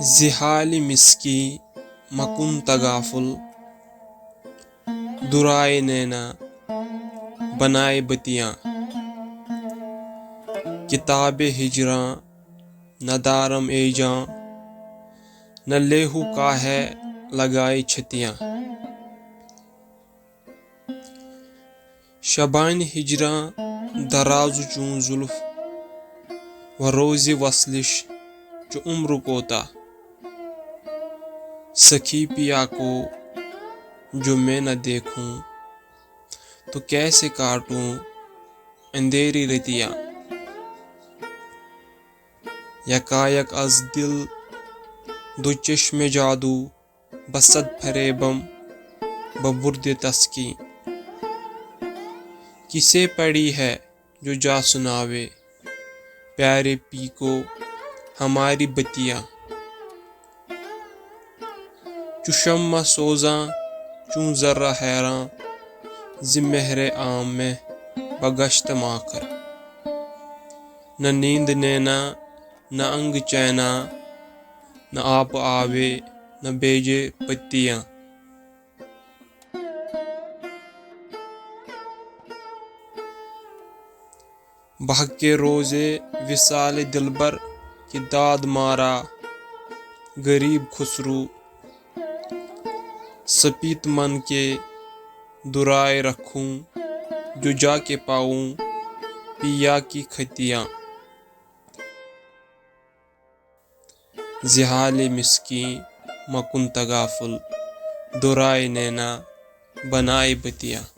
زحال مسکی مکن تغافل، درائے نینا بنائے بتیاں، کتاب ہجراں نہ دارم اے جاں، نہ لیہو کا ہے لگائے چھتیاں۔ شبانِ ہجراں دراز چون زلف، و روز وصلش جو عمر کوتا، سخی پیا کو جو میں نہ دیکھوں، تو کیسے کاٹوں اندھیری رتیاں۔ یکایک از دل دو چشم جادو، بصد فریبم ببرد تسکیں، کسے پڑی ہے جو جا سناوے، پیارے پی کو ہماری بتیاں۔ چو شمع سوزاں چون ذرہ حیراں، ز مہر عام میں بگشت ماکر، نہ نیند نینا نہ انگ چینا، نہ آپ آوے نہ بیجے پتیاں۔ بہکے روزے وصال دلبر کی داد مارا، غریب خسرو سپیت من کے درائے رکھوں، جو جا کے پاؤں پیا کی کھتیاں۔ زحال مسکیں مکن تغافل، درائے نینا بنائے بتیاں۔